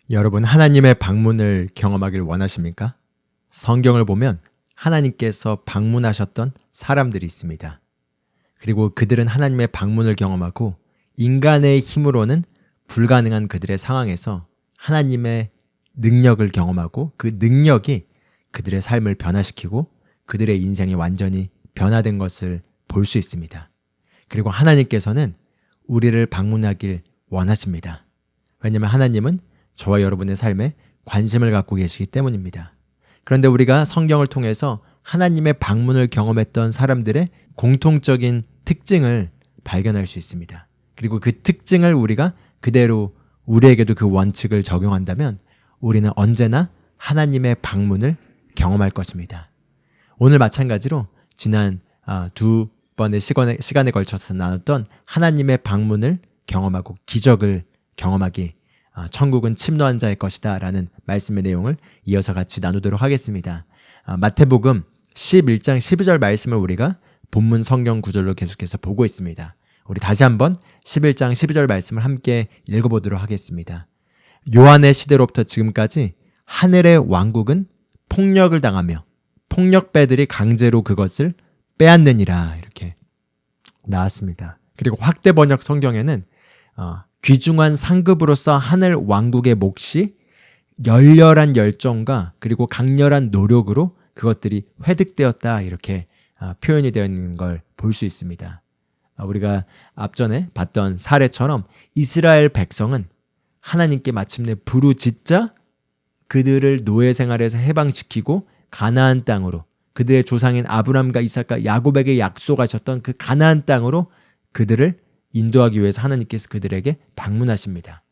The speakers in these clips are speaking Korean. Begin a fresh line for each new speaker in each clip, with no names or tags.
여러분, 하나님의 방문을 경험하길 원하십니까? 성경을 보면 하나님께서 방문하셨던 사람들이 있습니다. 그리고 그들은 하나님의 방문을 경험하고 인간의 힘으로는 불가능한 그들의 상황에서 하나님의 능력을 경험하고 그 능력이 그들의 삶을 변화시키고 그들의 인생이 완전히 변화된 것을 볼 수 있습니다. 그리고 하나님께서는 우리를 방문하길 원하십니다. 왜냐하면 하나님은 저와 여러분의 삶에 관심을 갖고 계시기 때문입니다. 그런데 우리가 성경을 통해서 하나님의 방문을 경험했던 사람들의 공통적인 특징을 발견할 수 있습니다. 그리고 그 특징을 우리가 그대로 우리에게도 그 원칙을 적용한다면 우리는 언제나 하나님의 방문을 경험할 것입니다. 오늘 마찬가지로 지난 두 번의 시간에 걸쳐서 나눴던 하나님의 방문을 경험하고 기적을 경험하기, 천국은 침노한 자의 것이다 라는 말씀의 내용을 이어서 같이 나누도록 하겠습니다. 마태복음 11장 12절 말씀을 우리가 본문 성경 구절로 계속해서 보고 있습니다. 우리 다시 한번 11장 12절 말씀을 함께 읽어보도록 하겠습니다. 요한의 시대로부터 지금까지 하늘의 왕국은 폭력을 당하며 폭력배들이 강제로 그것을 빼앗느니라, 이렇게 나왔습니다. 그리고 확대 번역 성경에는 귀중한 상급으로서 하늘 왕국의 몫이 열렬한 열정과 그리고 강렬한 노력으로 그것들이 획득되었다, 이렇게 표현이 되어 있는 걸 볼 수 있습니다. 우리가 앞전에 봤던 사례처럼 이스라엘 백성은 하나님께 마침내 부르짖자 그들을 노예 생활에서 해방시키고 가나안 땅으로, 그들의 조상인 아브람과 이삭과 야곱에게 약속하셨던 그 가나안 땅으로 그들을 인도하기 위해서 하나님께서 그들에게 방문하십니다.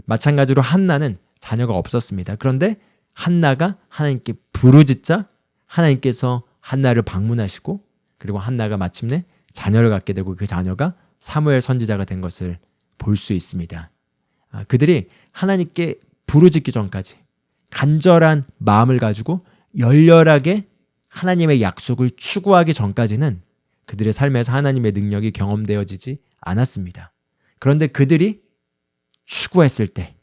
마찬가지로 한나는 자녀가 없었습니다. 그런데 한나가 하나님께 부르짖자 하나님께서 한나를 방문하시고, 그리고 한나가 마침내 자녀를 갖게 되고 그 자녀가 사무엘 선지자가 된 것을 볼 수 있습니다. 그들이 하나님께 부르짖기 전까지 간절한 마음을 가지고 열렬하게 하나님의 약속을 추구하기 전까지는 그들의 삶에서 하나님의 능력이 경험되어지지 않았습니다. 그런데 그들이 추구했을 때,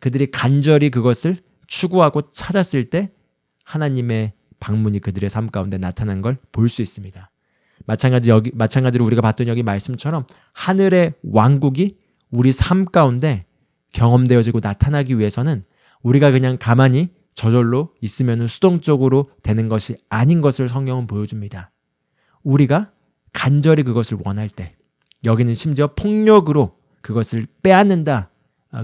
그들이 간절히 그것을 추구하고 찾았을 때 하나님의 방문이 그들의 삶 가운데 나타난 걸 볼 수 있습니다. 마찬가지로 우리가 봤던 여기 말씀처럼 하늘의 왕국이 우리 삶 가운데 경험되어지고 나타나기 위해서는 우리가 그냥 가만히 저절로 있으면 수동적으로 되는 것이 아닌 것을 성경은 보여줍니다. 우리가 간절히 그것을 원할 때, 여기는 심지어 폭력으로 그것을 빼앗는다,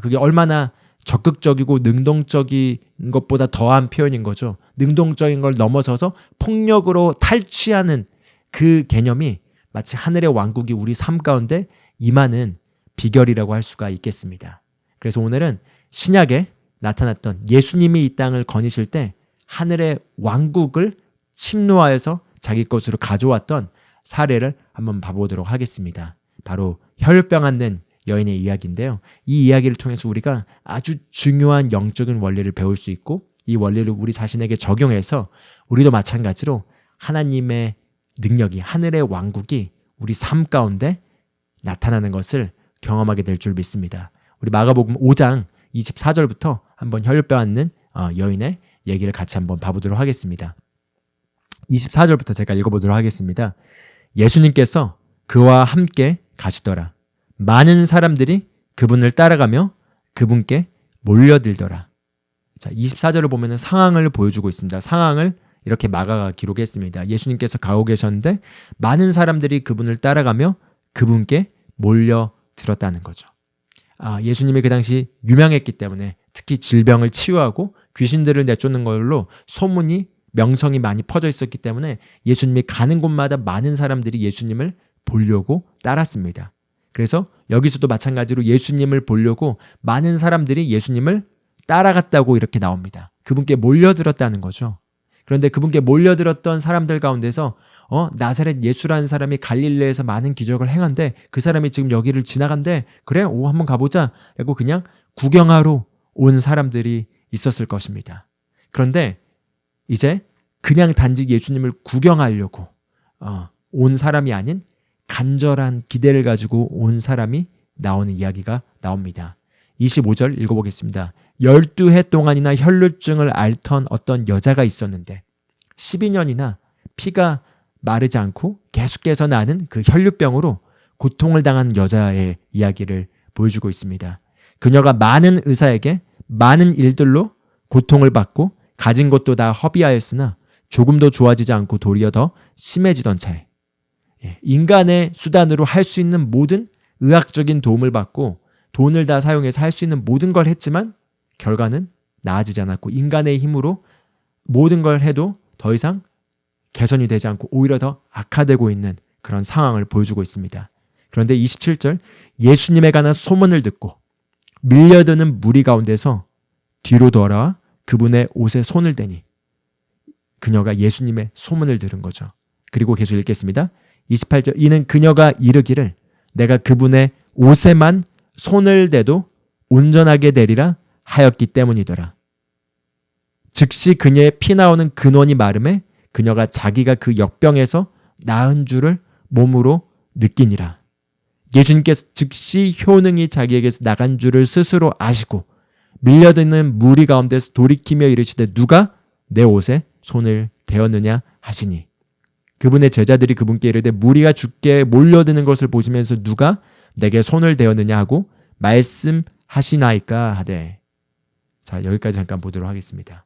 그게 얼마나 적극적이고 능동적인 것보다 더한 표현인 거죠. 능동적인 걸 넘어서서 폭력으로 탈취하는 그 개념이 마치 하늘의 왕국이 우리 삶 가운데 임하는 비결이라고 할 수가 있겠습니다. 그래서 오늘은 신약에 나타났던 예수님이 이 땅을 거니실 때 하늘의 왕국을 침노하여서 자기 것으로 가져왔던 사례를 한번 봐보도록 하겠습니다. 바로 혈병 앓는 여인의 이야기인데요. 이 이야기를 통해서 우리가 아주 중요한 영적인 원리를 배울 수 있고, 이 원리를 우리 자신에게 적용해서 우리도 마찬가지로 하나님의 능력이, 하늘의 왕국이 우리 삶 가운데 나타나는 것을 경험하게 될 줄 믿습니다. 우리 마가복음 5장 24절부터 한번 혈병 앓는 여인의 얘기를 같이 한번 봐보도록 하겠습니다. 24절부터 제가 읽어보도록 하겠습니다. 예수님께서 그와 함께 가시더라. 많은 사람들이 그분을 따라가며 그분께 몰려들더라. 자, 24절을 보면 상황을 보여주고 있습니다. 상황을 이렇게 마가가 기록했습니다. 예수님께서 가고 계셨는데 많은 사람들이 그분을 따라가며 그분께 몰려들었다는 거죠. 예수님이 그 당시 유명했기 때문에, 특히 질병을 치유하고 귀신들을 내쫓는 걸로 소문이, 명성이 많이 퍼져 있었기 때문에 예수님이 가는 곳마다 많은 사람들이 예수님을 보려고 따랐습니다. 그래서 여기서도 마찬가지로 예수님을 보려고 많은 사람들이 예수님을 따라갔다고 이렇게 나옵니다. 그분께 몰려들었다는 거죠. 그런데 그분께 몰려들었던 사람들 가운데서 나사렛 예수라는 사람이 갈릴레에서 많은 기적을 행한데 그 사람이 지금 여기를 지나간대, 그래? 한번 가보자 라고 그냥 구경하러 온 사람들이 있었을 것입니다. 그런데 이제 그냥 단지 예수님을 구경하려고 온 사람이 아닌 간절한 기대를 가지고 온 사람이 나오는 이야기가 나옵니다. 25절 읽어보겠습니다. 12해 동안이나 혈루증을 앓던 어떤 여자가 있었는데 12년이나 피가 마르지 않고 계속해서 나는 그 혈류병으로 고통을 당한 여자의 이야기를 보여주고 있습니다. 그녀가 많은 의사에게 많은 일들로 고통을 받고 가진 것도 다 허비하였으나 조금도 좋아지지 않고 도리어 더 심해지던 차에 인간의 수단으로 할 수 있는 모든 의학적인 도움을 받고 돈을 다 사용해서 할 수 있는 모든 걸 했지만 결과는 나아지지 않았고 인간의 힘으로 모든 걸 해도 더 이상 개선이 되지 않고 오히려 더 악화되고 있는 그런 상황을 보여주고 있습니다. 그런데 27절 예수님에 관한 소문을 듣고 밀려드는 무리 가운데서 뒤로 돌아와 그분의 옷에 손을 대니 그녀가 예수님의 소문을 들은 거죠. 그리고 계속 읽겠습니다. 28절 이는 그녀가 이르기를 내가 그분의 옷에만 손을 대도 온전하게 되리라 하였기 때문이더라. 즉시 그녀의 피 나오는 근원이 마름에 그녀가 자기가 그 역병에서 나은 줄을 몸으로 느끼니라. 예수님께서 즉시 효능이 자기에게서 나간 줄을 스스로 아시고 밀려드는 무리 가운데서 돌이키며 이르시되 누가 내 옷에 손을 대었느냐 하시니 그분의 제자들이 그분께 이르되 무리가 주께 몰려드는 것을 보시면서 누가 내게 손을 대었느냐 하고 말씀하시나이까 하되. 자, 여기까지 잠깐 보도록 하겠습니다.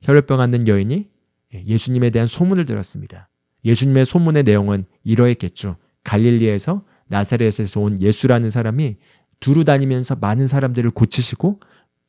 혈류병 앓는 여인이 예수님에 대한 소문을 들었습니다. 예수님의 소문의 내용은 이러했겠죠. 갈릴리에서 나사렛에서 온 예수라는 사람이 두루 다니면서 많은 사람들을 고치시고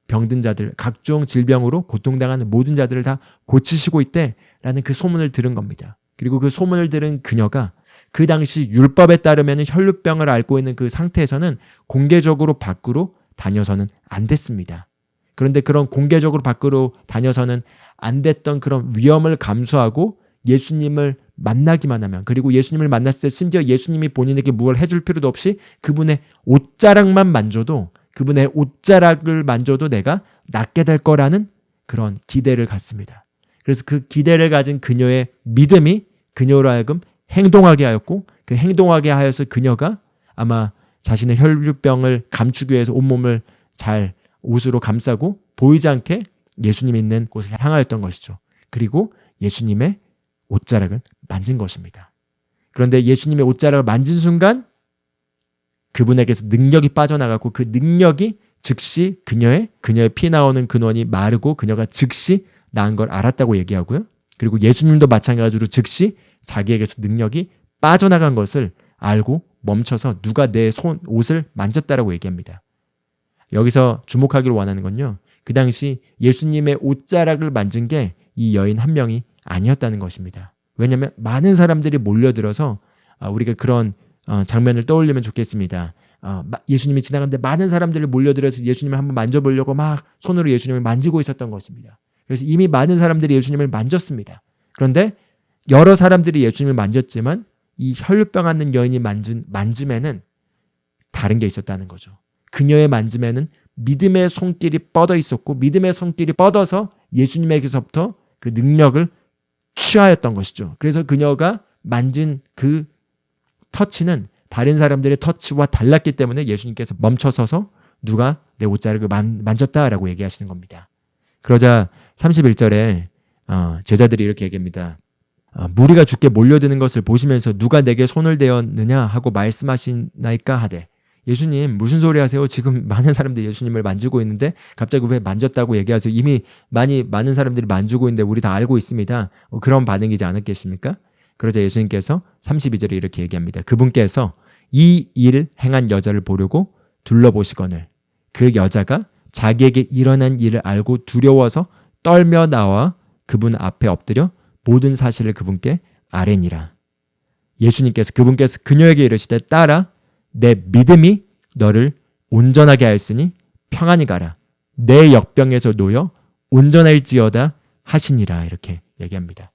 병든 자들, 각종 질병으로 고통당하는 모든 자들을 다 고치시고 있대라는 그 소문을 들은 겁니다. 그리고 그 소문을 들은 그녀가 그 당시 율법에 따르면 혈류병을 앓고 있는 그 상태에서는 공개적으로 밖으로 다녀서는 안 됐습니다. 그런데 그런 공개적으로 밖으로 다녀서는 안 됐던 그런 위험을 감수하고 예수님을 만나기만 하면, 그리고 예수님을 만났을 때 심지어 예수님이 본인에게 무엇을 해줄 필요도 없이 그분의 옷자락만 만져도, 그분의 옷자락을 만져도 내가 낫게 될 거라는 그런 기대를 갖습니다. 그래서 그 기대를 가진 그녀의 믿음이 그녀로 하여금 행동하게 하였고, 그 행동하게 하여서 그녀가 아마 자신의 혈류병을 감추기 위해서 온몸을 잘 옷으로 감싸고 보이지 않게 예수님 있는 곳에 향하였던 것이죠. 그리고 예수님의 옷자락을 만진 것입니다. 그런데 예수님의 옷자락을 만진 순간 그분에게서 능력이 빠져나가고 그 능력이 즉시 그녀의 피 나오는 근원이 마르고 그녀가 즉시 나은 걸 알았다고 얘기하고요. 그리고 예수님도 마찬가지로 즉시 자기에게서 능력이 빠져나간 것을 알고 멈춰서 누가 내 옷을 만졌다라고 얘기합니다. 여기서 주목하기를 원하는 건요, 그 당시 예수님의 옷자락을 만진 게 이 여인 한 명이 아니었다는 것입니다. 왜냐하면 많은 사람들이 몰려들어서 우리가 그런 장면을 떠올리면 좋겠습니다. 예수님이 지나가는데 많은 사람들이 몰려들어서 예수님을 한번 만져보려고 막 손으로 예수님을 만지고 있었던 것입니다. 그래서 이미 많은 사람들이 예수님을 만졌습니다. 그런데 여러 사람들이 예수님을 만졌지만 이 혈류병 앓는 여인이 만짐에는 다른 게 있었다는 거죠. 그녀의 만짐에는 믿음의 손길이 뻗어 있었고, 믿음의 손길이 뻗어서 예수님에게서부터 그 능력을 취하였던 것이죠. 그래서 그녀가 만진 그 터치는 다른 사람들의 터치와 달랐기 때문에 예수님께서 멈춰서서 누가 내 옷자락을 만졌다라고 얘기하시는 겁니다. 그러자 31절에 제자들이 이렇게 얘기합니다. 무리가 주께 몰려드는 것을 보시면서 누가 내게 손을 대었느냐 하고 말씀하시나이까 하되. 예수님 무슨 소리 하세요? 지금 많은 사람들이 예수님을 만지고 있는데 갑자기 왜 만졌다고 얘기하세요? 이미 많은 사람들이 만지고 있는데 우리 다 알고 있습니다. 그런 반응이지 않았겠습니까? 그러자 예수님께서 32절에 이렇게 얘기합니다. 그분께서 이 일 행한 여자를 보려고 둘러보시거늘 그 여자가 자기에게 일어난 일을 알고 두려워서 떨며 나와 그분 앞에 엎드려 모든 사실을 그분께 아뢰니라. 그분께서 그녀에게 이르시되 딸아, 내 믿음이 너를 온전하게 하였으니 평안히 가라. 내 역병에서 놓여 온전할지어다 하시니라. 이렇게 얘기합니다.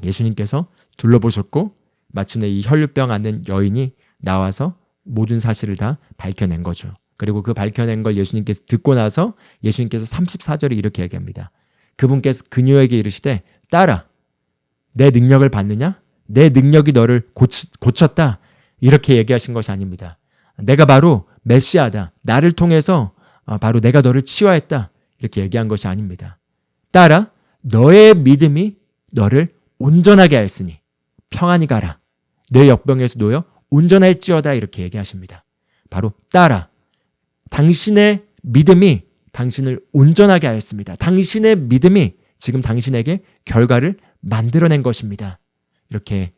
예수님께서 둘러보셨고 마침내 이 혈류병 앓는 여인이 나와서 모든 사실을 다 밝혀낸 거죠. 그리고 그 밝혀낸 걸 예수님께서 듣고 나서 예수님께서 34절에 이렇게 얘기합니다. 그분께서 그녀에게 이르시되 딸아, 내 능력을 받느냐? 내 능력이 너를 고쳤다. 이렇게 얘기하신 것이 아닙니다. 내가 바로 메시아다. 나를 통해서
바로 내가 너를 치유하였다 이렇게 얘기한 것이 아닙니다. 딸아 너의 믿음이 너를 온전하게 하였으니 평안히 가라. 내 역병에서 놓여 온전할지어다 이렇게 얘기하십니다. 바로 딸아 당신의 믿음이 당신을 온전하게 하였습니다. 당신의 믿음이 지금 당신에게 결과를 만들어낸 것입니다. 이렇게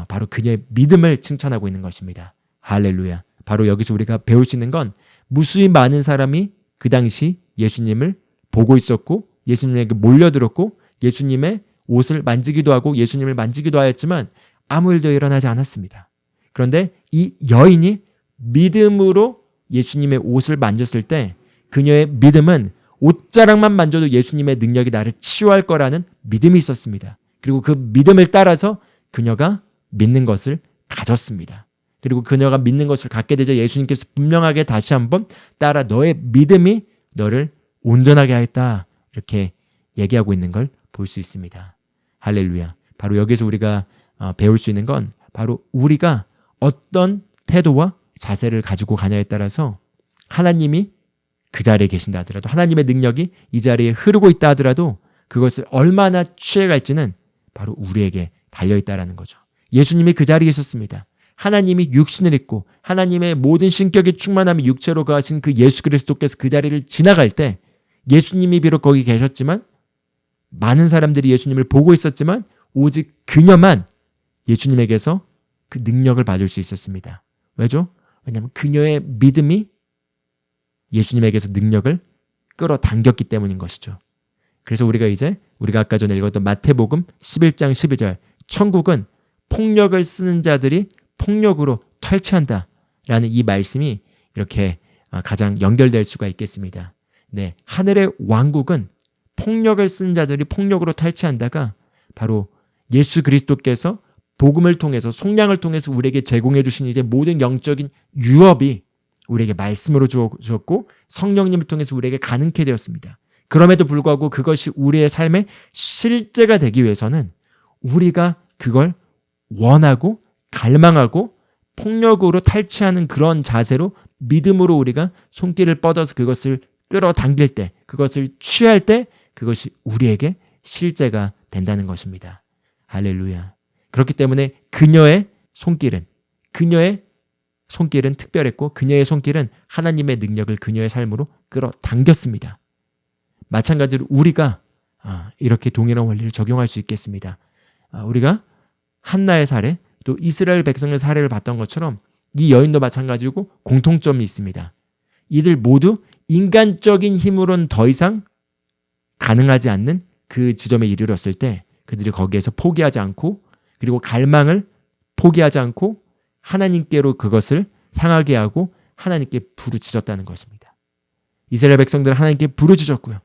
바로 그녀의 믿음을 칭찬하고 있는 것입니다. 할렐루야. 바로 여기서 우리가 배울 수 있는 건 무수히 많은 사람이 그 당시 예수님을 보고 있었고 예수님에게 몰려들었고 예수님의 옷을 만지기도 하고 예수님을 만지기도 하였지만 아무 일도 일어나지 않았습니다. 그런데 이 여인이 믿음으로 예수님의 옷을 만졌을 때 그녀의 믿음은 옷자락만 만져도 예수님의 능력이 나를 치유할 거라는 믿음이 있었습니다. 그리고 그 믿음을 따라서 그녀가 믿는 것을 가졌습니다. 그리고 그녀가 믿는 것을 갖게 되자 예수님께서 분명하게 다시 한번 따라 너의 믿음이 너를 온전하게 하였다 이렇게 얘기하고 있는 걸 볼 수 있습니다. 할렐루야. 바로 여기서 우리가 배울 수 있는 건 바로 우리가 어떤 태도와 자세를 가지고 가냐에 따라서 하나님이 그 자리에 계신다 하더라도 하나님의 능력이 이 자리에 흐르고 있다 하더라도 그것을 얼마나 취해갈지는 바로 우리에게 달려있다라는 거죠. 예수님이 그 자리에 있었습니다. 하나님이 육신을 입고 하나님의 모든 신격이 충만함이 육체로 거하신 그 예수 그리스도께서 그 자리를 지나갈 때 예수님이 비록 거기 계셨지만 많은 사람들이 예수님을 보고 있었지만 오직 그녀만 예수님에게서 그 능력을 받을 수 있었습니다. 왜죠? 왜냐하면 그녀의 믿음이 예수님에게서 능력을 끌어당겼기 때문인 것이죠. 그래서 우리가 아까 전에 읽었던 마태복음 11장 12절 천국은 폭력을 쓰는 자들이 폭력으로 탈취한다라는 이 말씀이 이렇게 가장 연결될 수가 있겠습니다. 네, 하늘의 왕국은 폭력을 쓰는 자들이 폭력으로 탈취한다가 바로 예수 그리스도께서 복음을 통해서 속량을 통해서 우리에게 제공해 주신 이제 모든 영적인 유업이 우리에게 말씀으로 주었고 성령님을 통해서 우리에게 가능케 되었습니다. 그럼에도 불구하고 그것이 우리의 삶의 실제가 되기 위해서는 우리가 그걸 원하고 갈망하고 폭력으로 탈취하는 그런 자세로 믿음으로 우리가 손길을 뻗어서 그것을 끌어당길 때 그것을 취할 때 그것이 우리에게 실제가 된다는 것입니다. 할렐루야. 그렇기 때문에 그녀의 손길은 특별했고 그녀의 손길은 하나님의 능력을 그녀의 삶으로 끌어당겼습니다. 마찬가지로 우리가 이렇게 동일한 원리를 적용할 수 있겠습니다. 우리가 한나의 사례 또 이스라엘 백성의 사례를 봤던 것처럼 이 여인도 마찬가지고 공통점이 있습니다. 이들 모두 인간적인 힘으로는 더 이상 가능하지 않는 그 지점에 이르렀을 때 그들이 거기에서 포기하지 않고 그리고 갈망을 포기하지 않고 하나님께로 그것을 향하게 하고 하나님께 부르짖었다는 것입니다. 이스라엘 백성들은 하나님께 부르짖었고요.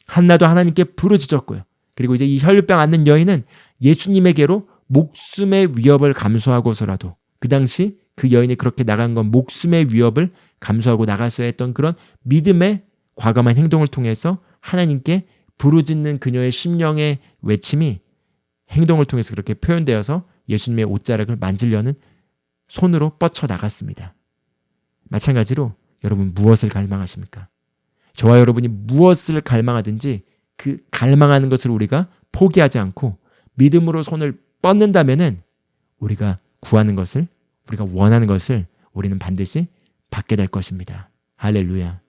한나도 하나님께 부르짖었고요. 그리고 이제 이 혈류병 앓는 여인은 예수님에게로 목숨의 위협을 감수하고서라도 그 당시 그 여인이 그렇게 나간 건 목숨의 위협을 감수하고 나갔어야 했던 그런 믿음의 과감한 행동을 통해서 하나님께 부르짖는 그녀의 심령의 외침이 행동을 통해서 그렇게 표현되어서 예수님의 옷자락을 만지려는 손으로 뻗쳐 나갔습니다. 마찬가지로 여러분 무엇을 갈망하십니까? 저와 여러분이 무엇을 갈망하든지 그 갈망하는 것을 우리가 포기하지 않고 믿음으로 손을 뻗는다면은 우리가 구하는 것을 우리가 원하는 것을 우리는 반드시 받게 될 것입니다. 할렐루야.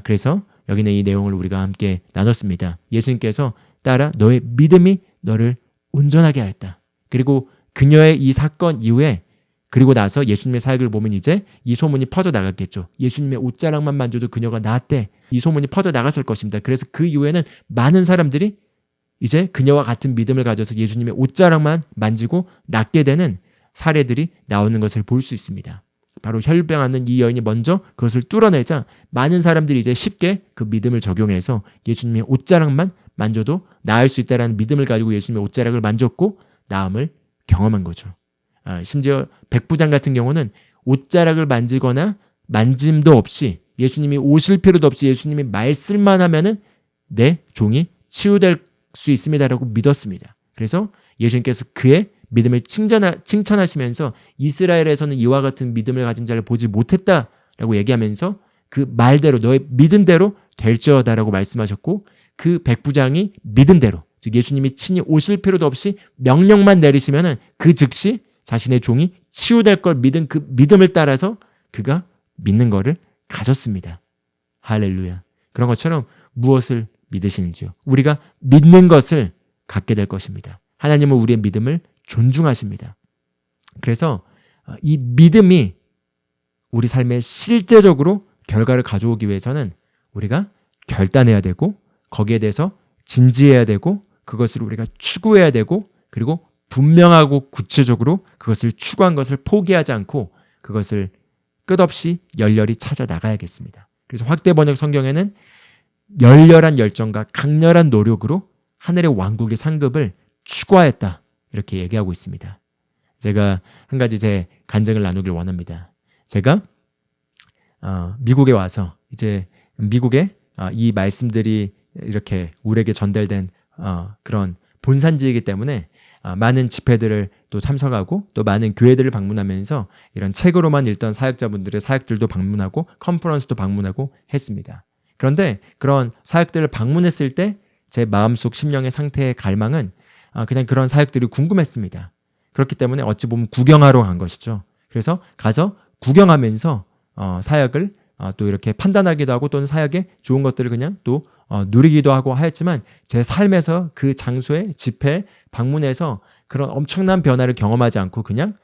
그래서 여기는 이 내용을 우리가 함께 나눴습니다. 예수님께서 따라 너의 믿음이 너를 온전하게 하였다. 그리고 그녀의 이 사건 이후에 그리고 나서 예수님의 사역을 보면 이제 이 소문이 퍼져 나갔겠죠. 예수님의 옷자락만 만져도 그녀가 나았대. 이 소문이 퍼져 나갔을 것입니다. 그래서 그 이후에는 많은 사람들이 이제 그녀와 같은 믿음을 가져서 예수님의 옷자락만 만지고 낫게 되는 사례들이 나오는 것을 볼 수 있습니다. 바로 혈병 앓는 이 여인이 먼저 그것을 뚫어내자 많은 사람들이 이제 쉽게 그 믿음을 적용해서 예수님의 옷자락만 만져도 나을 수 있다는 믿음을 가지고 예수님의 옷자락을 만졌고 나음을 경험한 거죠. 심지어 백부장 같은 경우는 옷자락을 만지거나 만짐도 없이 예수님이 오실 필요도 없이 예수님이 말씀만 하면은 내 종이 치유될 수 있습니다라고 믿었습니다. 그래서 예수님께서 그의 믿음을 칭찬하시면서 이스라엘에서는 이와 같은 믿음을 가진 자를 보지 못했다라고 얘기하면서 그 말대로 너의 믿음대로 될지어다라고 말씀하셨고 그 백부장이 믿은 대로 즉 예수님이 친히 오실 필요도 없이 명령만 내리시면은 그 즉시 자신의 종이 치유될 걸 믿은 그 믿음을 따라서 그가 믿는 거를 가졌습니다. 할렐루야. 그런 것처럼 무엇을 믿으시는지요? 우리가 믿는 것을 갖게 될 것입니다. 하나님은 우리의 믿음을 존중하십니다. 그래서 이 믿음이 우리 삶에 실제적으로 결과를 가져오기 위해서는 우리가 결단해야 되고 거기에 대해서 진지해야 되고 그것을 우리가 추구해야 되고 그리고 분명하고 구체적으로 그것을 추구한 것을 포기하지 않고 그것을 끝없이 열렬히 찾아 나가야겠습니다. 그래서 확대 번역 성경에는 열렬한 열정과 강렬한 노력으로 하늘의 왕국의 상급을 추구하였다 이렇게 얘기하고 있습니다. 제가 한 가지 제 간증을 나누길 원합니다. 제가 미국에 와서 이제 미국에 이 말씀들이 이렇게 우리에게 전달된 그런 본산지이기 때문에 많은 집회들을 또 참석하고 또 많은 교회들을 방문하면서 이런 책으로만 읽던 사역자분들의 사역들도 방문하고 컨퍼런스도 방문하고 했습니다. 그런데 그런 사역들을 방문했을 때 제 마음속 심령의 상태의 갈망은 그냥 그런 사역들이 궁금했습니다. 그렇기 때문에 어찌 보면 구경하러 간 것이죠. 그래서 가서 구경하면서 사역을 또 이렇게 판단하기도 하고 또는 사역의 좋은 것들을 그냥 또 누리기도 하고 하였지만 제 삶에서 그 장소에 집회 방문해서 그런 엄청난 변화를 경험하지 않고 그냥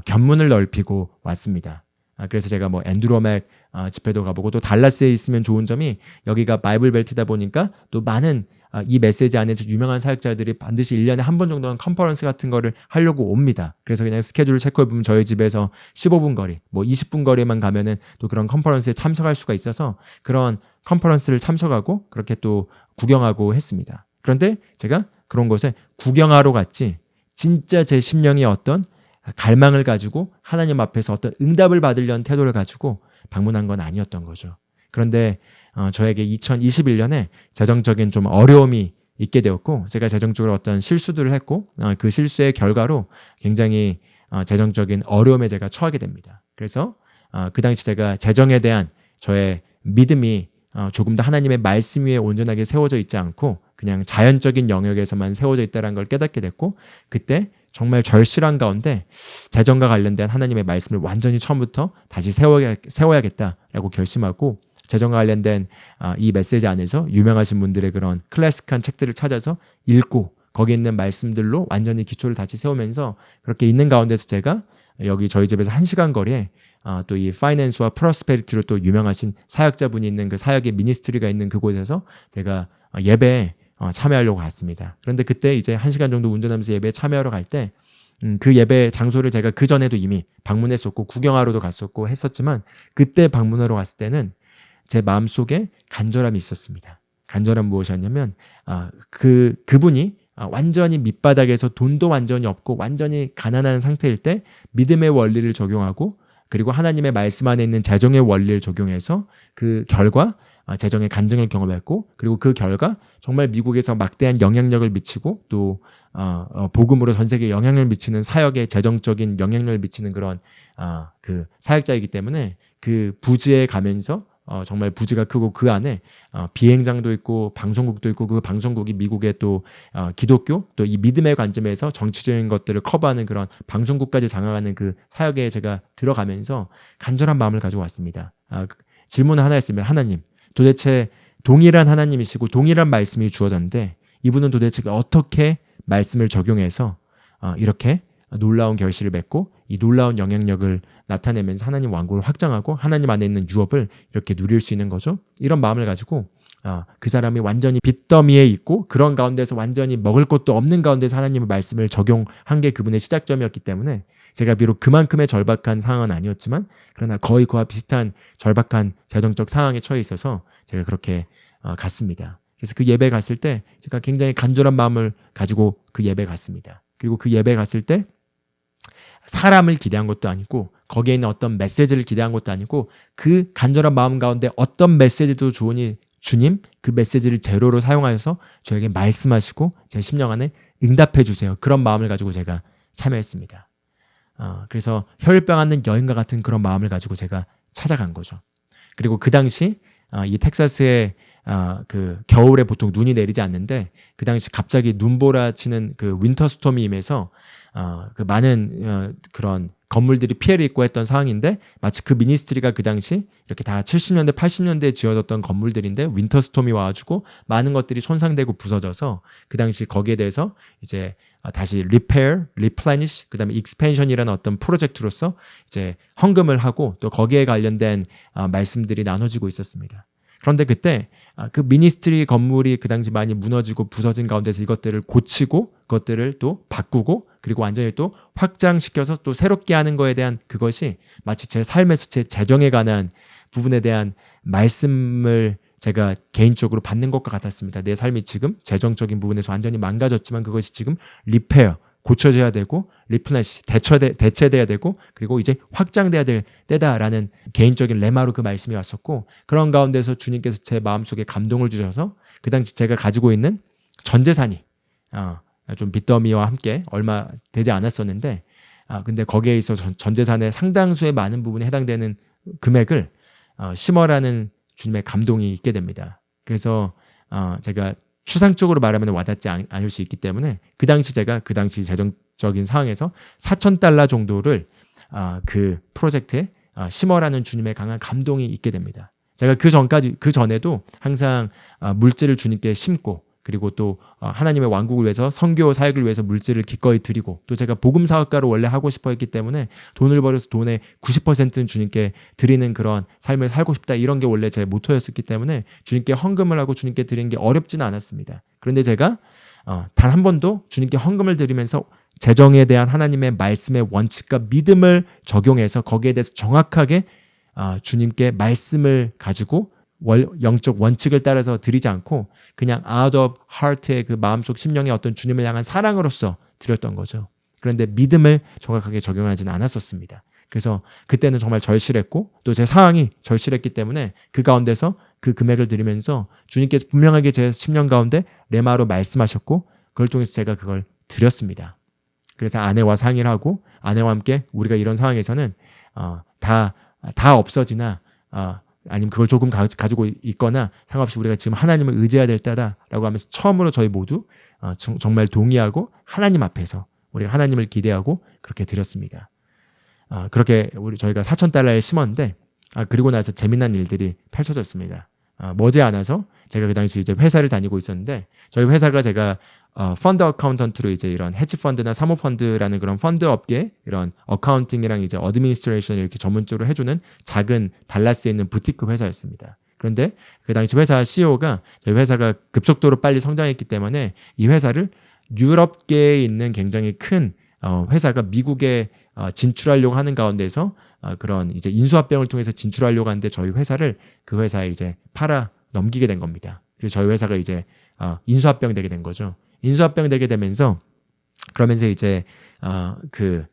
견문을 넓히고 왔습니다. 그래서 제가 뭐 앤드로맥 집회도 가보고 또 달라스에 있으면 좋은 점이 여기가 바이블 벨트다 보니까 또 많은 이 메시지 안에서 유명한 사역자들이 반드시 1년에 한 번 정도는 컨퍼런스 같은 거를 하려고 옵니다. 그래서 그냥 스케줄을 체크해보면 저희 집에서 15분 거리, 뭐 20분 거리만 가면은 또 그런 컨퍼런스에 참석할 수가 있어서 그런 컨퍼런스를 참석하고 그렇게 또 구경하고 했습니다. 그런데 제가 그런 곳에 구경하러 갔지 진짜 제 심령이 어떤 갈망을 가지고 하나님 앞에서 어떤 응답을 받으려는 태도를 가지고 방문한 건 아니었던 거죠. 그런데 저에게 2021년에 재정적인 좀 어려움이 있게 되었고 제가 재정적으로 어떤 실수들을 했고 그 실수의 결과로 굉장히 재정적인 어려움에 제가 처하게 됩니다. 그래서 그 당시 제가 재정에 대한 저의 믿음이 조금 더 하나님의 말씀 위에 온전하게 세워져 있지 않고 그냥 자연적인 영역에서만 세워져 있다는 걸 깨닫게 됐고 그때 정말 절실한 가운데 재정과 관련된 하나님의 말씀을 완전히 처음부터 다시 세워야겠다라고 결심하고 재정과 관련된 이 메시지 안에서 유명하신 분들의 그런 클래식한 책들을 찾아서 읽고 거기 있는 말씀들로 완전히 기초를 다시 세우면서 그렇게 있는 가운데서 제가 여기 저희 집에서 1시간 거리에 또 이 파이낸스와 프로스페리티로 또 유명하신 사역자분이 있는 그 사역의 미니스트리가 있는 그곳에서 제가 예배에 참여하려고 갔습니다. 그런데 그때 이제 1시간 정도 운전하면서 예배에 참여하러 갈 때 그 예배 장소를 제가 그 전에도 이미 방문했었고 구경하러도 갔었고 했었지만 그때 방문하러 갔을 때는 제 마음속에 간절함이 있었습니다. 간절함 무엇이었냐면 그분이 완전히 밑바닥에서 돈도 완전히 없고 완전히 가난한 상태일 때 믿음의 원리를 적용하고 그리고 하나님의 말씀 안에 있는 재정의 원리를 적용해서 그 결과 재정의 간증을 경험했고 그리고 그 결과 정말 미국에서 막대한 영향력을 미치고 또 복음으로 전 세계에 영향력을 미치는 사역에 재정적인 영향력을 미치는 그런 그 사역자이기 때문에 그 부지에 가면서 정말 부지가 크고 그 안에 비행장도 있고 방송국도 있고 그 방송국이 미국의 또 기독교 또 이 믿음의 관점에서 정치적인 것들을 커버하는 그런 방송국까지 장악하는 그 사역에 제가 들어가면서 간절한 마음을 가지고 왔습니다. 질문은 하나였습니다. 하나님, 도대체 동일한 하나님이시고 동일한 말씀이 주어졌는데 이분은 도대체 어떻게 말씀을 적용해서 이렇게 놀라운 결실을 맺고 이 놀라운 영향력을 나타내면서 하나님 왕국을 확장하고 하나님 안에 있는 유업을 이렇게 누릴 수 있는 거죠. 이런 마음을 가지고 그 사람이 완전히 빚더미에 있고 그런 가운데서 완전히 먹을 것도 없는 가운데서 하나님의 말씀을 적용한 게 그분의 시작점이었기 때문에 제가 비록 그만큼의 절박한 상황은 아니었지만 그러나 거의 그와 비슷한 절박한 재정적 상황에 처해 있어서 제가 그렇게 갔습니다. 그래서 그 예배 갔을 때 제가 굉장히 간절한 마음을 가지고 그 예배 갔습니다. 그리고 그 예배 갔을 때 사람을 기대한 것도 아니고 거기에 있는 어떤 메시지를 기대한 것도 아니고 그 간절한 마음 가운데 어떤 메시지도 좋으니 주님 그 메시지를 제로로 사용하셔서 저에게 말씀하시고 제 심령 안에 응답해 주세요. 그런 마음을 가지고 제가 참여했습니다. 그래서 혈병 앓는 여인과 같은 그런 마음을 가지고 제가 찾아간 거죠. 그리고 그 당시 이 텍사스에 그 겨울에 보통 눈이 내리지 않는데 그 당시 갑자기 눈보라치는 그 윈터 스톰이 임해서 그 많은 그런 건물들이 피해를 입고 했던 상황인데 마치 그 미니스트리가 그 당시 이렇게 다 70년대, 80년대에 지어졌던 건물들인데 윈터 스톰이 와가지고 많은 것들이 손상되고 부서져서 그 당시 거기에 대해서 이제 다시 repair, replenish, 그다음에 expansion이라는 어떤 프로젝트로서 이제 헌금을 하고 또 거기에 관련된 말씀들이 나눠지고 있었습니다. 그런데 그때 그 미니스트리 건물이 그 당시 많이 무너지고 부서진 가운데서 이것들을 고치고 그것들을 또 바꾸고 그리고 완전히 또 확장시켜서 또 새롭게 하는 거에 대한 그것이 마치 제 삶에서 제 재정에 관한 부분에 대한 말씀을 제가 개인적으로 받는 것과 같았습니다. 내 삶이 지금 재정적인 부분에서 완전히 망가졌지만 그것이 지금 리페어, 고쳐져야 되고 리플래시, 대체돼야 되고 그리고 이제 확장돼야 될 때다라는 개인적인 레마로 그 말씀이 왔었고 그런 가운데서 주님께서 제 마음속에 감동을 주셔서 그 당시 제가 가지고 있는 전 재산이 좀 빚더미와 함께 얼마 되지 않았었는데 근데 거기에 있어서 전 재산의 상당수의 많은 부분에 해당되는 금액을 심어라는 주님의 감동이 있게 됩니다. 그래서 제가 추상적으로 말하면 와닿지 않을 수 있기 때문에 그 당시 제가 그 당시 재정적인 상황에서 $4,000 정도를 그 프로젝트에 심어라는 주님의 강한 감동이 있게 됩니다. 제가 그 전에도 항상 물질을 주님께 심고 그리고 또 하나님의 왕국을 위해서 선교 사역을 위해서 물질을 기꺼이 드리고 또 제가 복음 사역가로 원래 하고 싶어 했기 때문에 돈을 벌여서 돈의 90%는 주님께 드리는 그런 삶을 살고 싶다 이런 게 원래 제 모토였었기 때문에 주님께 헌금을 하고 주님께 드리는 게 어렵지는 않았습니다. 그런데 제가 단 한 번도 주님께 헌금을 드리면서 재정에 대한 하나님의 말씀의 원칙과 믿음을 적용해서 거기에 대해서 정확하게 주님께 말씀을 가지고 영적 원칙을 따라서 드리지 않고 그냥 out of heart의 그 마음속 심령의 어떤 주님을 향한 사랑으로서 드렸던 거죠. 그런데 믿음을 정확하게 적용하지는 않았었습니다. 그래서 그때는 정말 절실했고 또 제 상황이 절실했기 때문에 그 가운데서 그 금액을 드리면서 주님께서 분명하게 제 심령 가운데 레마로 말씀하셨고 그걸 통해서 제가 그걸 드렸습니다. 그래서 아내와 상의를 하고 아내와 함께 우리가 이런 상황에서는 다 없어지나 아니면 그걸 조금 가지고 있거나 상관없이 우리가 지금 하나님을 의지해야 될 때다라고 하면서 처음으로 저희 모두 정말 동의하고 하나님 앞에서 우리가 하나님을 기대하고 그렇게 드렸습니다. 그렇게 저희가 $4,000를 심었는데 그리고 나서 재미난 일들이 펼쳐졌습니다. 머지않아서 제가 그 당시 이제 회사를 다니고 있었는데 저희 회사가 제가 펀드 어카운턴트로 이제 이런 헤지 펀드나 사모 펀드라는 그런 펀드 업계 이런 어카운팅이랑 이제 어드미니스트레이션 이렇게 전문적으로 해주는 작은 달라스에 있는 부티크 회사였습니다. 그런데 그 당시 회사 CEO가 저희 회사가 급속도로 빨리 성장했기 때문에 이 회사를 유럽계에 있는 굉장히 큰 회사가 미국에 진출하려고 하는 가운데서 그런 이제 인수합병을 통해서 진출하려고 하는데 저희 회사를 그 회사에 이제 팔아 넘기게 된 겁니다. 그래서 저희 회사가 이제 인수합병 되게 된 거죠. 인수합병 되게 되면서 그러면서 이제 그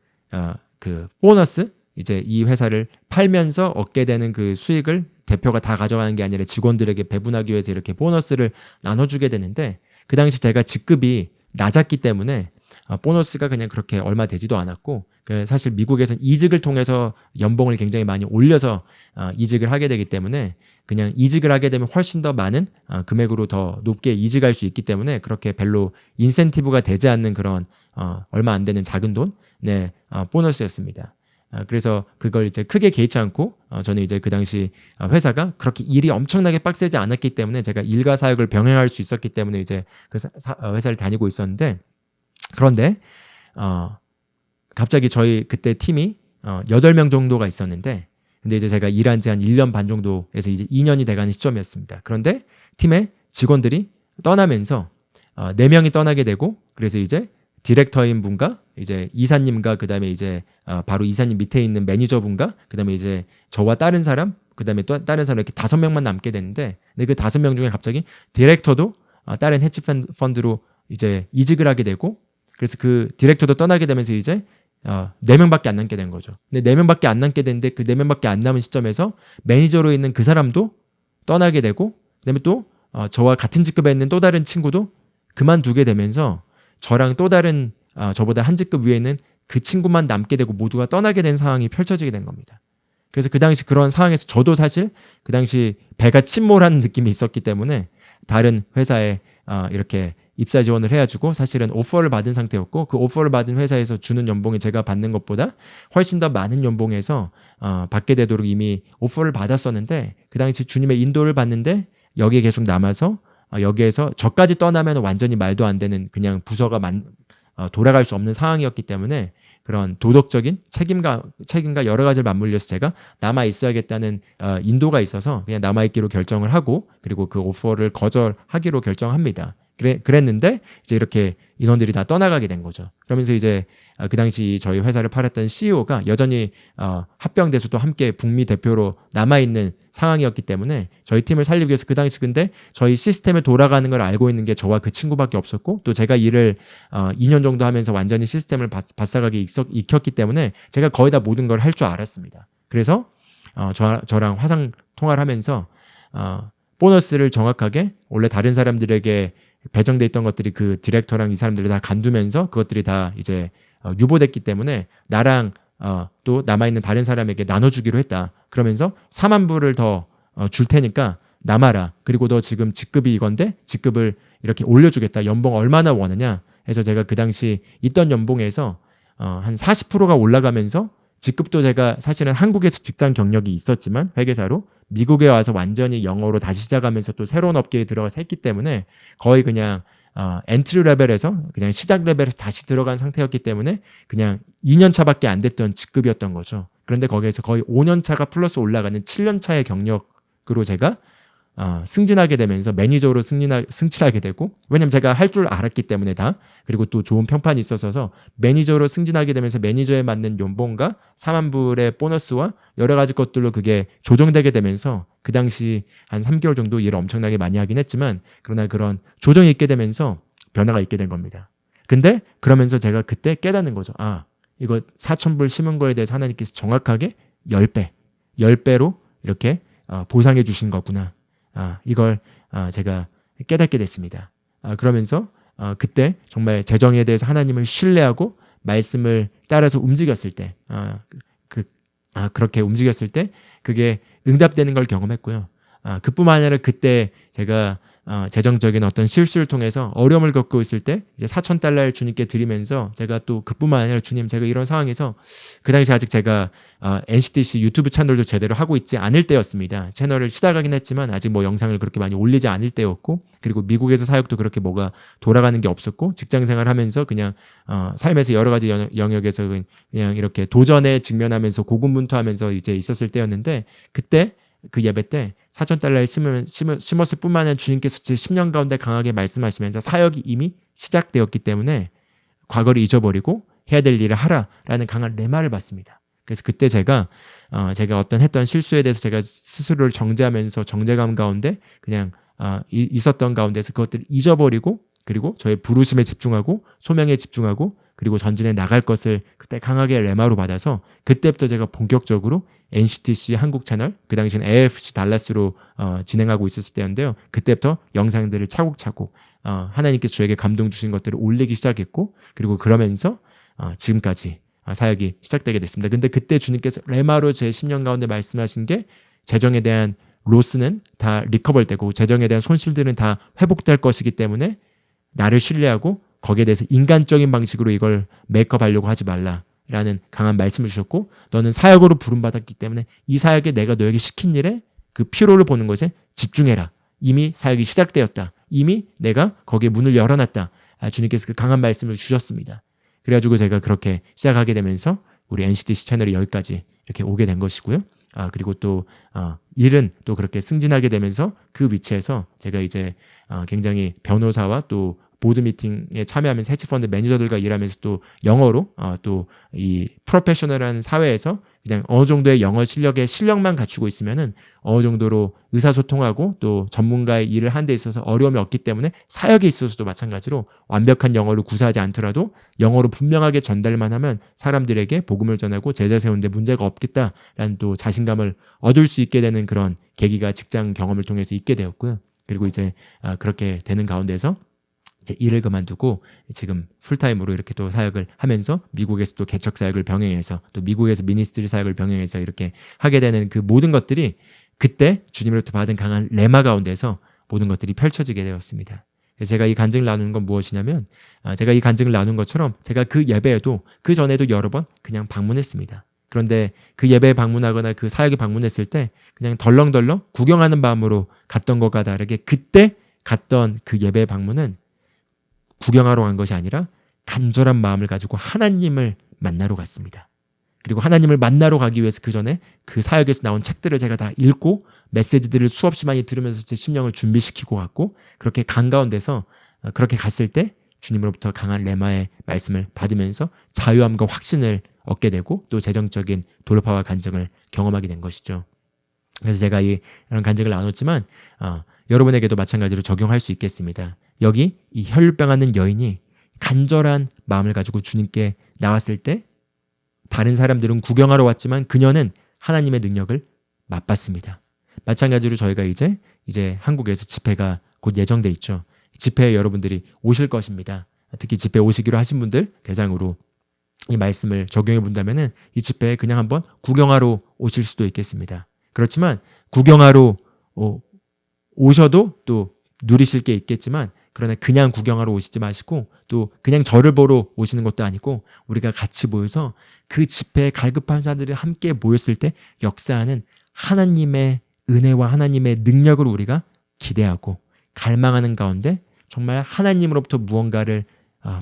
보너스 이제 이 회사를 팔면서 얻게 되는 그 수익을 대표가 다 가져가는 게 아니라 직원들에게 배분하기 위해서 이렇게 보너스를 나눠주게 되는데 그 당시 제가 직급이 낮았기 때문에 보너스가 그냥 그렇게 얼마 되지도 않았고 사실 미국에서는 이직을 통해서 연봉을 굉장히 많이 올려서 이직을 하게 되기 때문에 그냥 이직을 하게 되면 훨씬 더 많은 금액으로 더 높게 이직할 수 있기 때문에 그렇게 별로 인센티브가 되지 않는 그런 얼마 안 되는 작은 돈의 보너스였습니다. 그래서 그걸 이제 크게 개의치 않고 저는 이제 그 당시 회사가 그렇게 일이 엄청나게 빡세지 않았기 때문에 제가 일과 사역을 병행할 수 있었기 때문에 이제 그 회사를 다니고 있었는데 그런데 갑자기 저희 그때 팀이 8명 정도가 있었는데 근데 이제 제가 일한 지 한 1년 반 정도에서 이제 2년이 돼가는 시점이었습니다. 그런데 팀의 직원들이 떠나면서 4명이 떠나게 되고 그래서 이제 디렉터인 분과 이제 이사님과 그다음에 이제 바로 이사님 밑에 있는 매니저분과 그다음에 이제 저와 다른 사람 그다음에 또 다른 사람 이렇게 5명만 남게 됐는데 근데 그 5명 중에 갑자기 디렉터도 다른 헤지 펀드로 이제 이직을 하게 되고 그래서 그 디렉터도 떠나게 되면서 이제 4명밖에 안 남게 된 거죠. 근데 4명밖에 안 남게 됐는데 그 4명밖에 안 남은 시점에서 매니저로 있는 그 사람도 떠나게 되고 그다음에 또 저와 같은 직급에 있는 또 다른 친구도 그만두게 되면서 저랑 또 다른 저보다 한 직급 위에 있는 그 친구만 남게 되고 모두가 떠나게 된 상황이 펼쳐지게 된 겁니다. 그래서 그 당시 그런 상황에서 저도 사실 그 당시 배가 침몰하는 느낌이 있었기 때문에 다른 회사에 이렇게 입사 지원을 해가지고 사실은 오퍼를 받은 상태였고 그 오퍼를 받은 회사에서 주는 연봉이 제가 받는 것보다 훨씬 더 많은 연봉에서 받게 되도록 이미 오퍼를 받았었는데 그 당시 주님의 인도를 받는데 여기에 계속 남아서 여기에서 저까지 떠나면 완전히 말도 안 되는 그냥 부서가 돌아갈 수 없는 상황이었기 때문에 그런 도덕적인 책임과 여러 가지를 맞물려서 제가 남아 있어야겠다는 인도가 있어서 그냥 남아 있기로 결정을 하고 그리고 그 오퍼를 거절하기로 결정합니다. 그랬는데 이제 이렇게 인원들이 다 떠나가게 된 거죠. 그러면서 이제 그 당시 저희 회사를 팔았던 CEO가 여전히 합병돼서도 함께 북미 대표로 남아있는 상황이었기 때문에 저희 팀을 살리기 위해서 그 당시 근데 저희 시스템에 돌아가는 걸 알고 있는 게 저와 그 친구밖에 없었고 또 제가 일을 2년 정도 하면서 완전히 시스템을 바싹하게 익혔기 때문에 제가 거의 다 모든 걸 할 줄 알았습니다. 그래서 저랑 화상 통화를 하면서 보너스를 정확하게 원래 다른 사람들에게 배정돼 있던 것들이 그 디렉터랑 이 사람들이 다 간두면서 그것들이 다 이제 유보됐기 때문에 나랑 또 남아있는 다른 사람에게 나눠주기로 했다. 그러면서 4만 불을 더 줄 테니까 남아라. 그리고 너 지금 직급이 이건데 직급을 이렇게 올려주겠다. 연봉 얼마나 원하냐. 해서 제가 그 당시 있던 연봉에서 한 40%가 올라가면서 직급도 제가 사실은 한국에서 직장 경력이 있었지만 회계사로 미국에 와서 완전히 영어로 다시 시작하면서 또 새로운 업계에 들어가서 했기 때문에 거의 그냥 엔트리 레벨에서 그냥 시작 레벨에서 다시 들어간 상태였기 때문에 그냥 2년 차밖에 안 됐던 직급이었던 거죠. 그런데 거기에서 거의 5년 차가 플러스 올라가는 7년 차의 경력으로 제가 승진하게 되면서 매니저로 승진하게 되고 왜냐면 제가 할 줄 알았기 때문에 다 그리고 또 좋은 평판이 있어서 매니저로 승진하게 되면서 매니저에 맞는 연봉과 4만 불의 보너스와 여러 가지 것들로 그게 조정되게 되면서 그 당시 한 3개월 정도 일을 엄청나게 많이 하긴 했지만 그러나 그런 조정이 있게 되면서 변화가 있게 된 겁니다. 근데 그러면서 제가 그때 깨닫는 거죠. 이거 4,000불 심은 거에 대해서 하나님께서 정확하게 10배로 이렇게 보상해 주신 거구나. 이걸 제가 깨닫게 됐습니다. 그러면서 그때 정말 재정에 대해서 하나님을 신뢰하고 말씀을 따라서 움직였을 때 그렇게 움직였을 때 그게 응답되는 걸 경험했고요. 그뿐만 아니라 그때 제가 재정적인 어떤 실수를 통해서 어려움을 겪고 있을 때 이제 4,000달러를 주님께 드리면서 제가 또 그뿐만 아니라 주님 제가 이런 상황에서 그 당시 아직 제가 NCTC 유튜브 채널도 제대로 하고 있지 않을 때였습니다. 채널을 시작하긴 했지만 아직 뭐 영상을 그렇게 많이 올리지 않을 때였고 그리고 미국에서 사역도 그렇게 뭐가 돌아가는 게 없었고 직장생활 하면서 그냥 삶에서 여러 가지 영역에서 그냥 이렇게 도전에 직면하면서 고군분투하면서 이제 있었을 때였는데 그때 그 예배 때 4,000달러를 심었을 뿐만 아니라 주님께서 제 10년 가운데 강하게 말씀하시면서 사역이 이미 시작되었기 때문에 과거를 잊어버리고 해야 될 일을 하라라는 강한 레마를 받습니다. 그래서 그때 제가 어떤 했던 실수에 대해서 제가 스스로를 정죄하면서 정죄감 가운데 그냥 있었던 가운데서 그것들을 잊어버리고 그리고 저의 부르심에 집중하고 소명에 집중하고 그리고 전진해 나갈 것을 그때 강하게 레마로 받아서 그때부터 제가 본격적으로 NCTC 한국 채널 그 당시엔 AFC 달라스로 진행하고 있었을 때였는데요. 그때부터 영상들을 차곡차곡 하나님께서 저에게 감동 주신 것들을 올리기 시작했고 그리고 그러면서 지금까지 사역이 시작되게 됐습니다. 근데 그때 주님께서 레마로 제 10년 가운데 말씀하신 게 재정에 대한 로스는 다 리커버되고 재정에 대한 손실들은 다 회복될 것이기 때문에 나를 신뢰하고 거기에 대해서 인간적인 방식으로 이걸 메이크업하려고 하지 말라라는 강한 말씀을 주셨고 너는 사역으로 부름받았기 때문에 이 사역에 내가 너에게 시킨 일에 그 피로를 보는 것에 집중해라. 이미 사역이 시작되었다. 이미 내가 거기에 문을 열어놨다. 주님께서 그 강한 말씀을 주셨습니다. 그래가지고 제가 그렇게 시작하게 되면서 우리 NCTC 채널이 여기까지 이렇게 오게 된 것이고요. 그리고 또 일은 또 그렇게 승진하게 되면서 그 위치에서 제가 이제 굉장히 변호사와 또 보드 미팅에 참여하면서 헤지펀드 매니저들과 일하면서 또 영어로 또 이 프로페셔널한 사회에서 그냥 어느 정도의 영어 실력만 갖추고 있으면은 어느 정도로 의사소통하고 또 전문가의 일을 하는 데 있어서 어려움이 없기 때문에 사역에 있어서도 마찬가지로 완벽한 영어를 구사하지 않더라도 영어로 분명하게 전달만 하면 사람들에게 복음을 전하고 제자 세우는데 문제가 없겠다라는 또 자신감을 얻을 수 있게 되는 그런 계기가 직장 경험을 통해서 있게 되었고요. 그리고 이제 그렇게 되는 가운데서 이제 일을 그만두고 지금 풀타임으로 이렇게 또 사역을 하면서 미국에서 또 개척 사역을 병행해서 또 미국에서 미니스트리 사역을 병행해서 이렇게 하게 되는 그 모든 것들이 그때 주님으로부터 받은 강한 레마 가운데서 모든 것들이 펼쳐지게 되었습니다. 그래서 제가 이 간증을 나누는 건 무엇이냐면 제가 이 간증을 나눈 것처럼 제가 그 예배에도 그 전에도 여러 번 그냥 방문했습니다. 그런데 그 예배에 방문하거나 그 사역에 방문했을 때 그냥 덜렁덜렁 구경하는 마음으로 갔던 것과 다르게 그때 갔던 그 예배 방문은 구경하러 간 것이 아니라 간절한 마음을 가지고 하나님을 만나러 갔습니다. 그리고 하나님을 만나러 가기 위해서 그 전에 그 사역에서 나온 책들을 제가 다 읽고 메시지들을 수없이 많이 들으면서 제 심령을 준비시키고 갔고 그렇게 간 가운데서 그렇게 갔을 때 주님으로부터 강한 레마의 말씀을 받으면서 자유함과 확신을 얻게 되고 또 재정적인 돌파와 간증을 경험하게 된 것이죠. 그래서 제가 이런 간증을 나눴지만 여러분에게도 마찬가지로 적용할 수 있겠습니다. 여기 이 혈병하는 여인이 간절한 마음을 가지고 주님께 나왔을 때 다른 사람들은 구경하러 왔지만 그녀는 하나님의 능력을 맛봤습니다. 마찬가지로 저희가 이제 한국에서 집회가 곧 예정돼 있죠. 집회에 여러분들이 오실 것입니다. 특히 집회 오시기로 하신 분들 대상으로 이 말씀을 적용해 본다면은 이 집회에 그냥 한번 구경하러 오실 수도 있겠습니다. 그렇지만 구경하러 오셔도 또 누리실 게 있겠지만 그러나 그냥 구경하러 오시지 마시고 또 그냥 저를 보러 오시는 것도 아니고 우리가 같이 모여서 그 집회에 갈급한 자들이 함께 모였을 때 역사하는 하나님의 은혜와 하나님의 능력을 우리가 기대하고 갈망하는 가운데 정말 하나님으로부터 무언가를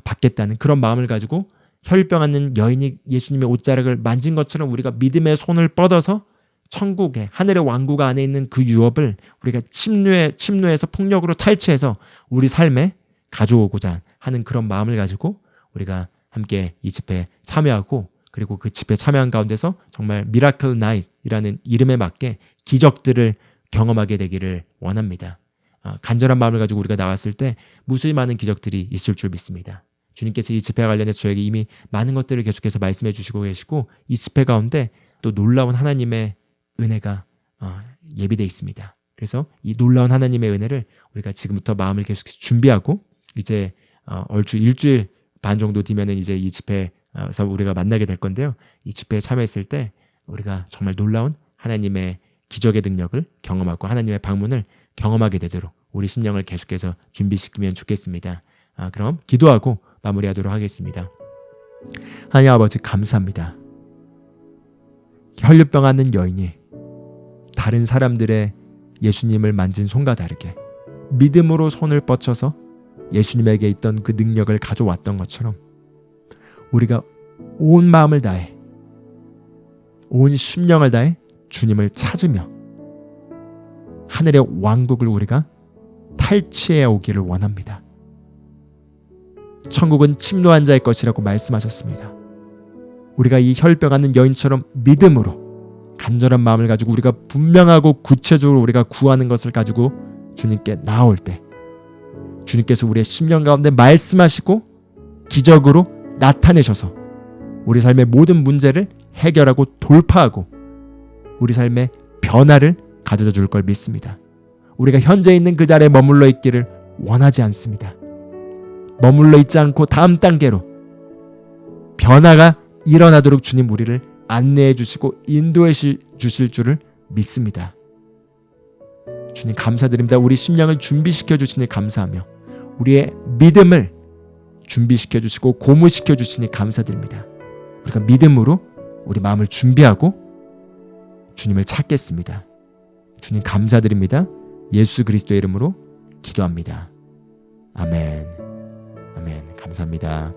받겠다는 그런 마음을 가지고 혈병하는 여인이 예수님의 옷자락을 만진 것처럼 우리가 믿음의 손을 뻗어서 천국의 하늘의 왕국 안에 있는 그 유업을 우리가 침노에서 폭력으로 탈취해서 우리 삶에 가져오고자 하는 그런 마음을 가지고 우리가 함께 이 집회에 참여하고 그리고 그 집회에 참여한 가운데서 정말 미라클 나잇이라는 이름에 맞게 기적들을 경험하게 되기를 원합니다. 간절한 마음을 가지고 우리가 나왔을 때 무수히 많은 기적들이 있을 줄 믿습니다. 주님께서 이 집회와 관련해서 저에게 이미 많은 것들을 계속해서 말씀해 주시고 계시고 이 집회 가운데 또 놀라운 하나님의 은혜가 예비되어 있습니다. 그래서 이 놀라운 하나님의 은혜를 우리가 지금부터 마음을 계속해서 준비하고 이제 얼추 일주일 반 정도 뒤면은 이제 이 집회에서 우리가 만나게 될 건데요. 이 집회에 참여했을 때 우리가 정말 놀라운 하나님의 기적의 능력을 경험하고 하나님의 방문을 경험하게 되도록 우리 심령을 계속해서 준비시키면 좋겠습니다. 그럼 기도하고 마무리하도록 하겠습니다. 하나님 아버지 감사합니다. 혈류병 앓는 여인이 다른 사람들의 예수님을 만진 손과 다르게 믿음으로 손을 뻗쳐서 예수님에게 있던 그 능력을 가져왔던 것처럼 우리가 온 마음을 다해 온 심령을 다해 주님을 찾으며 하늘의 왕국을 우리가 탈취해 오기를 원합니다. 천국은 침노한 자의 것이라고 말씀하셨습니다. 우리가 이 혈병 앓는 여인처럼 믿음으로 간절한 마음을 가지고 우리가 분명하고 구체적으로 우리가 구하는 것을 가지고 주님께 나올 때 주님께서 우리의 심령 가운데 말씀하시고 기적으로 나타내셔서 우리 삶의 모든 문제를 해결하고 돌파하고 우리 삶의 변화를 가져다 줄 걸 믿습니다. 우리가 현재 있는 그 자리에 머물러 있기를 원하지 않습니다. 머물러 있지 않고 다음 단계로 변화가 일어나도록 주님 우리를 안내해 주시고 인도해 주실 줄을 믿습니다. 주님 감사드립니다. 우리 심령을 준비시켜 주시니 감사하며 우리의 믿음을 준비시켜 주시고 고무시켜 주시니 감사드립니다. 우리가 믿음으로 우리 마음을 준비하고 주님을 찾겠습니다. 주님 감사드립니다. 예수 그리스도의 이름으로 기도합니다. 아멘. 아멘. 감사합니다.